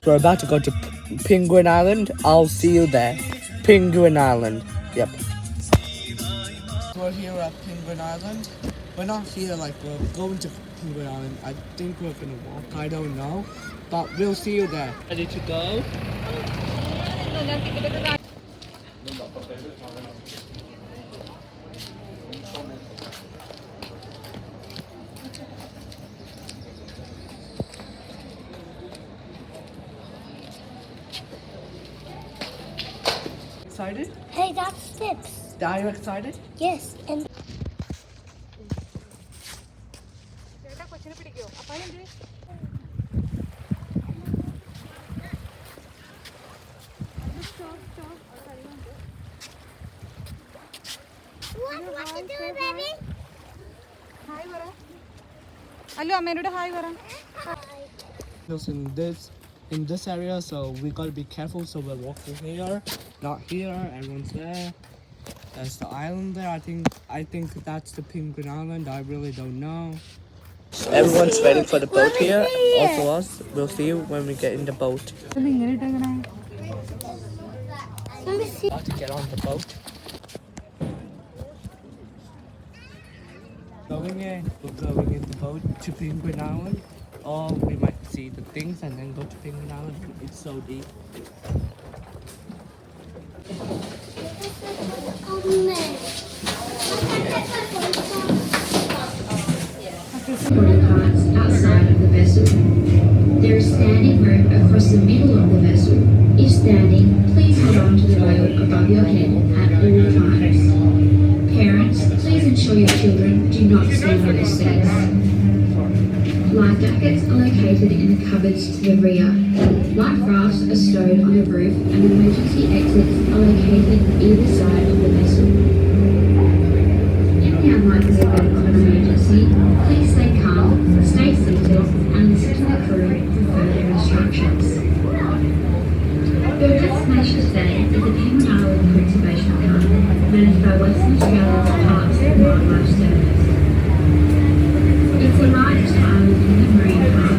We're about to go to Penguin Island. I'll see you there. Penguin Island. Yep. We're here at Penguin Island. We're not here like we're going to Penguin Island. I think we're gonna walk. I don't know. But we'll see you there. Ready to go? Excited? Hey, that's Steps. Are you excited? Yes, and what to do, baby? Hi, Vara. Hello, Ameruda. Hi, Vara. Just in this area, so we gotta be careful. So we're walking here, not here. Everyone's there. That's the island there. I think that's the Penguin Island. I really don't know. Everyone's waiting for the boat here. Also us. We'll see you when we get in the boat. Let me see. About to get on the boat. We're going in the boat to Penguin Island. Or we might see the things and then go to Penguin Island. It's so deep. Body parts outside of the vessel. There is standing room across the middle of the vessel. If standing, please hold on to the rail above your head at all times. Parents, please ensure your children do not stand on the seats. Life jackets are located in the cupboards to the rear. Life rafts are stowed on the roof and emergency exits are located either side of the vessel. In the unlikely event of an emergency, please stay calm, stay seated, and listen to the crew for further instructions. Your destination today is the Penguin Island Conservation Park, managed by Western Australia's Parks and Wildlife Service. It's the largest island in the marine park,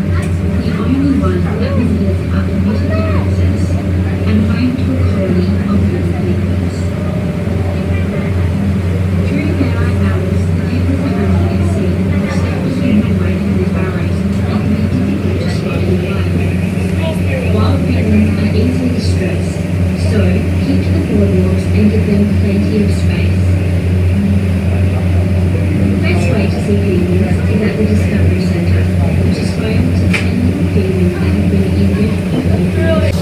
the only one that visitors are permitted to access, and home to a colony of wood penguins. During daylight hours, the penguins are hunting at sea, establishing their way through the burrows and can be difficult to spot in the light. Wild penguins are easily distressed, so keep to the boardwalks and give them plenty of space. The best way to see penguins is at the Discovery Centre, which is home to 10 little penguins that have been injured or opened.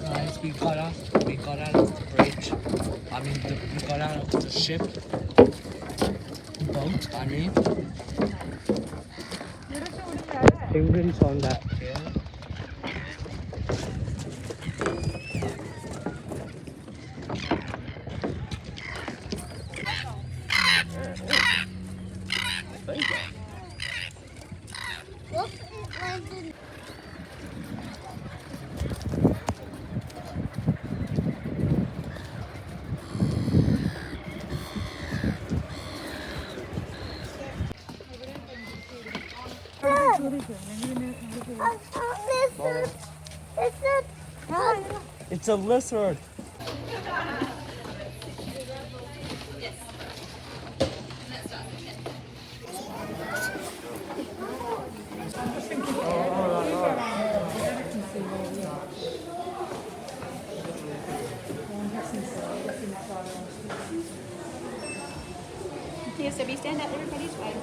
Guys, we got out of the bridge. We got out of the ship. Boat, Penguins on that tail. It's a lizard. Yes, so we stand up, everybody's waiting.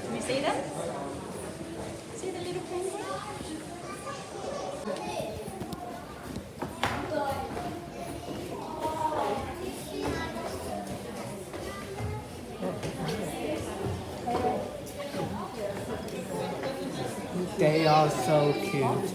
Can you see that? See the little penguin? They are so cute.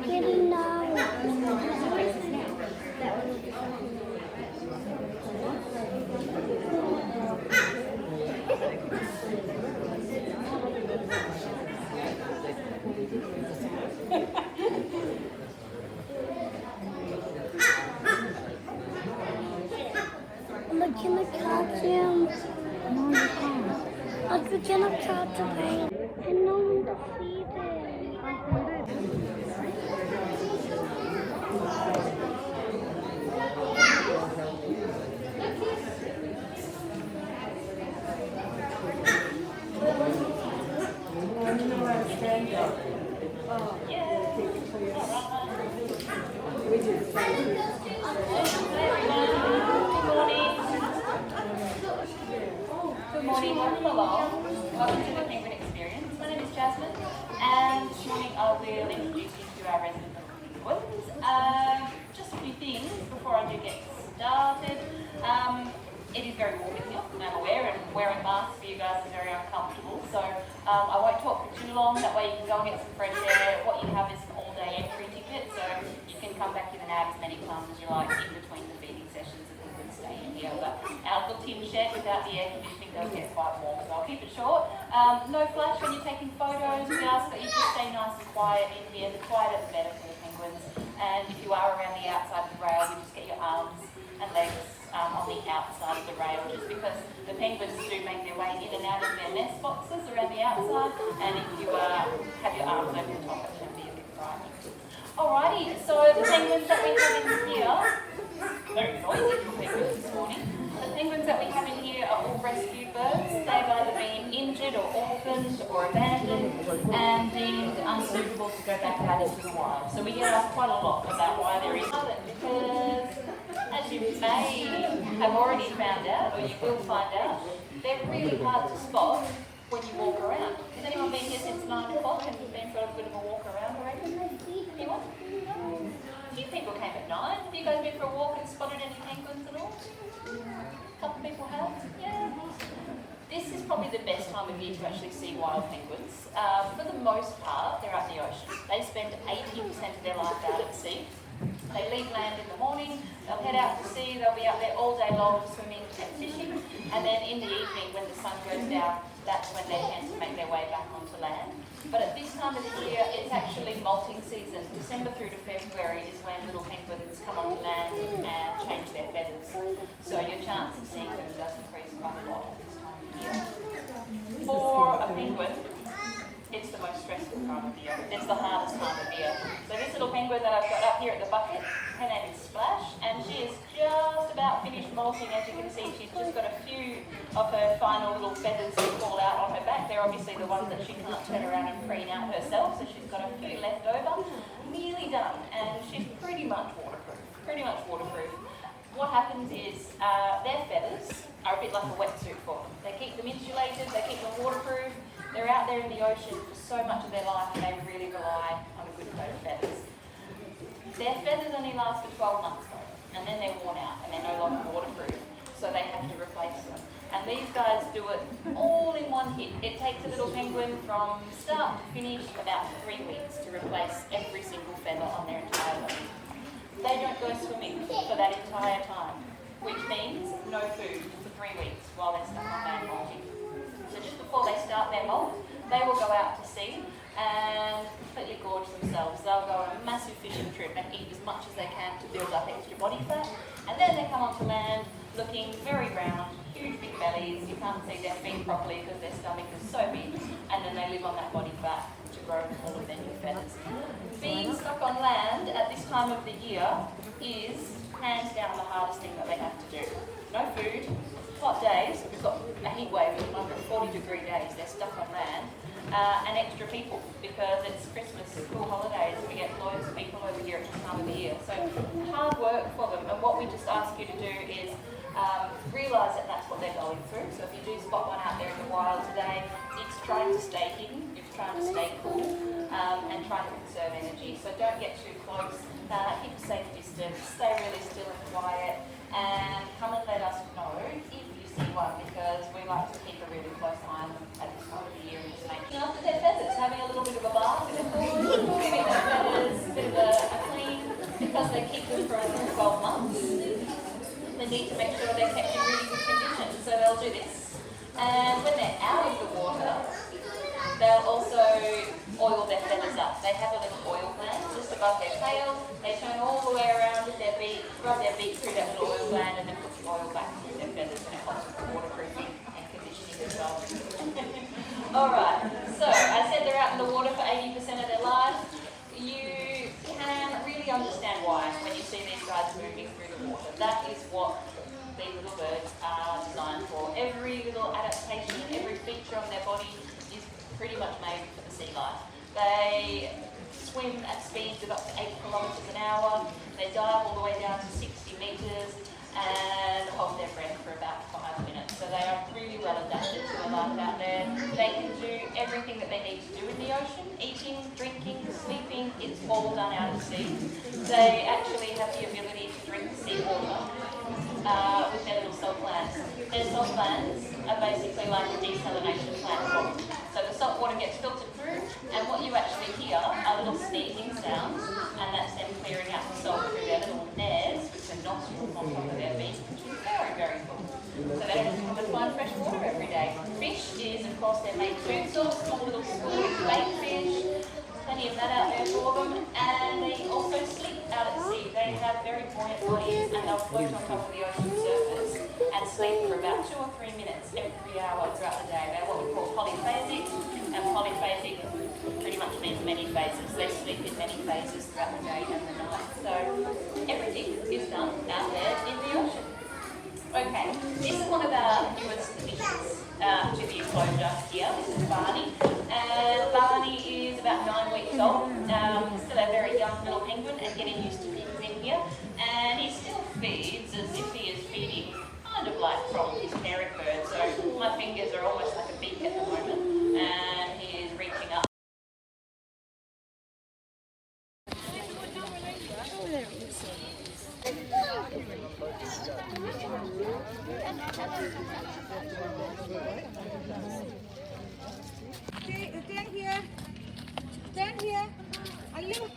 Getting now. Look, can I catch him? No, you can't. Look, can I catch him? I know to feed him. Good morning, welcome along. Welcome to the Penguin Experience. My name is Jasmine, and this morning I will introduce you to our resident penguins. Just a few things before I do get started. It is very warm in here, I'm aware, and wearing masks for you guys is very uncomfortable, so I won't talk for too long. That way you can go and get some fresh air. What you have is an all-day entry ticket, so you can come back in and out as many times as you like in between the feeding sessions and you can stay in here. But our little tin shed without the air conditioning does get quite warm, so I'll keep it short. No flash when you're taking photos. We ask that you just stay nice and quiet in here. The quieter the better for the penguins. And if you are around the outside of the rail, you just get your arms and legs on the outside of the rail, just because the penguins do make their way in and out of their nest boxes around the outside, and if you have your arms over the top, it can be a bit frightening. Alrighty, so the penguins that we have in here, very noisy penguins this morning. The penguins that we have in here are all rescued birds. They've either been injured or orphaned or abandoned and deemed unsuitable to go back out into the wild. So we get asked quite a lot about why they're in Ireland, because as you may have already found out, or you will find out, they're really hard to spot when you walk around. Has anyone been here since 9 o'clock and been for a bit of a walk around already? Anyone? A few people came at 9. Have you guys been for a walk and spotted any penguins at all? A couple people have? Yeah. This is probably the best time of year to actually see wild penguins. For the most part, they're out in the ocean. They spend 80% of their life out at sea. They leave land in the morning, they'll head out to sea, they'll be out there all day long swimming and fishing, and then in the evening when the sun goes down, that's when they tend to make their way back onto land. But at this time of the year, it's actually molting season. December through to February is when little penguins come onto land and change their feathers. So your chance of seeing them does increase quite a lot at this time of year. For a penguin, it's the most stressful time of year. It's the hardest time of year. So this little penguin that I've got up here at the bucket, her name is Splash, and she is just about finished molting. As you can see, she's just got a few of her final little feathers that fall out on her back. They're obviously the ones that she can't turn around and preen out herself, so she's got a few left over. Nearly done, and she's pretty much waterproof. Pretty much waterproof. What happens is their feathers are a bit like a wetsuit for them. They keep them insulated, they keep them waterproof. They're out there in the ocean for so much of their life, and they really rely on a good coat of feathers. Their feathers only last for 12 months though, and then they're worn out and they're no longer waterproof, so they have to replace them. And these guys do it all in one hit. It takes a little penguin from start to finish about 3 weeks to replace every single feather on their entire body. They don't go swimming for that entire time, which means no food for 3 weeks while they're stuck on land molting. So just before they start their molt, they will go out to sea and completely gorge themselves. They'll go on a massive vacation trip and eat as much as they can to build up extra body fat. And then they come onto land looking very round, huge big bellies. You can't see their feet properly because their stomach is so big. And then they live on that body fat to grow all of their new feathers. Being stuck on land at this time of the year is hands down the hardest thing that they have to do. No food, hot days, we've got a heat wave of 140-degree days, they're stuck on land, and extra people because it's Christmas, school holidays, we get loads of people over here at this time of the year. So hard work for them, and what we just ask you to do is realise that that's what they're going through. So if you do spot one out there in the wild today, it's trying to stay hidden, it's trying to stay cool, and trying to conserve energy. So don't get too close, keep a safe distance, stay really still and quiet, and come and let us know if you see one, because we like to keep a really close eye on them at this time of the year and just making after their feathers, having a little bit of a bath in the pool, giving their feathers a bit of a clean, because they keep them for over 12 months. They need to make sure they're kept in really good condition, so they'll do this. And when they're out of the water, they'll also oil their feathers up. They have a little oil gland just above their tail. They turn all the way around with their beak, rub their beak through that little oil gland, and then put the oil back through their feathers, and it helps with waterproofing and conditioning as well. Alright, so I said they're out in the water for 80% of their life. You can really understand why when you see these guys moving through the water. That is what these little birds are designed for. Every little adaptation, every feature on their body is pretty much made for the sea life. They swim at speeds of up to 8 kilometres an hour. They dive all the way down to 60 metres and hold their breath for about 5 minutes. So they are really well adapted to the life out there. They can do everything that they need to do in the ocean. Eating, drinking, sleeping, it's all done out at sea. They actually have the ability to drink seawater with their little salt glands. Their salt glands are basically like a desalination plant for them. So the salt water gets filtered through, and what you actually hear are little sneezing sounds, and that's them clearing out the salt through their little nares, which are nostrils on top of their beak, which is very, very cool. So they don't just come and find fresh water every day. Fish is, of course, their main food source, small little squid, bait fish, plenty of that out there for them, and they also sleep out at sea. They have very buoyant bodies, and they'll float on top of the ocean surface and sleep for about 2 or 3 minutes every hour throughout the day. They're what we call polyphasic, and polyphasic pretty much means many phases. They sleep in many phases throughout the day and the night. So everything is done out there in the ocean. Okay, this is one of our newest additions to the enclosure here. This is Barney. And Barney is about 9 weeks old. Still a very young little penguin and getting used to things in here. And he still feeds as if he is feeding kind of like from his parent bird. So my fingers are almost like a beak at the moment. And he is reaching up. Stand here. Stand here. Allu.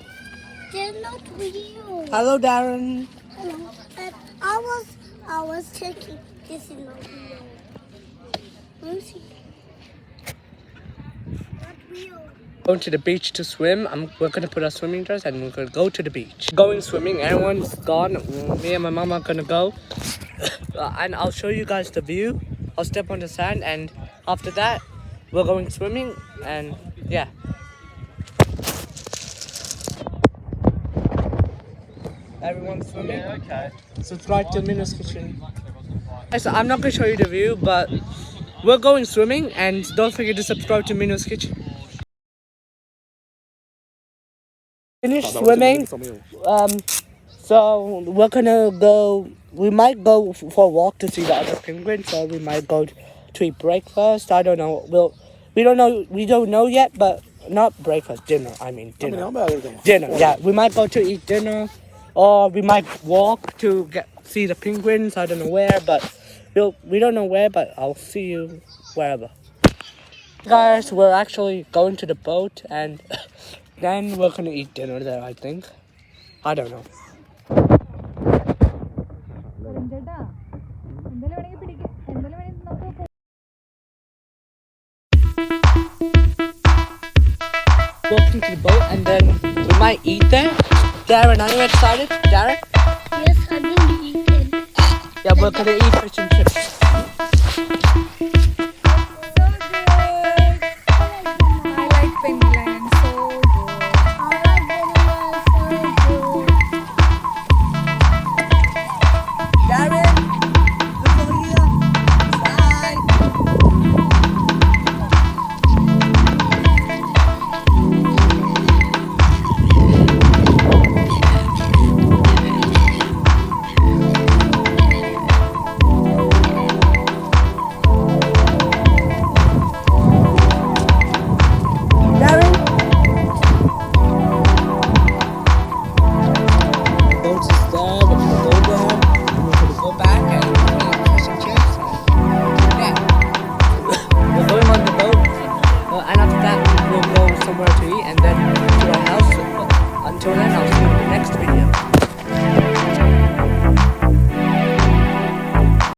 They're not real. Hello, Darren. Hello. But I was checking. This is not real. Let me see. Not real. Going to the beach to swim. We're gonna put our swimming dress and we're gonna go to the beach. Going swimming. Everyone's gone. Me and my mom are gonna go, and I'll show you guys the view. I'll step on the sand, and after that, we're going swimming. And yeah. Everyone's swimming. Yeah, okay. Subscribe to Minno's Kitchen. So I'm not gonna show you the view, but we're going swimming, and don't forget to subscribe to Minno's Kitchen. Finished swimming. So we're gonna go. We might go for a walk to see the other penguins, or we might go to eat breakfast. I don't know. We don't know. We don't know yet, but not breakfast. Dinner. I mean dinner. Dinner. Yeah, we might go to eat dinner, or we might walk to see the penguins. I don't know where, but we don't know where. But I'll see you wherever. Guys, we're actually going to the boat, and then we're gonna eat dinner there. I think. I don't know. Walking to the boat, and then we might eat there. Darren, are you excited? Darren? Yes, I've been eating. Yeah, we're gonna eat fish and chips. I like penguin so good. I like banana so good. Darren, look over here. Side. Boat is there, we're gonna go there, and we're gonna go back and eat fish and chips. Yeah. We're going on the boat, and after that we'll go somewhere to eat and then to our house. Until then, I'll see you in the next video.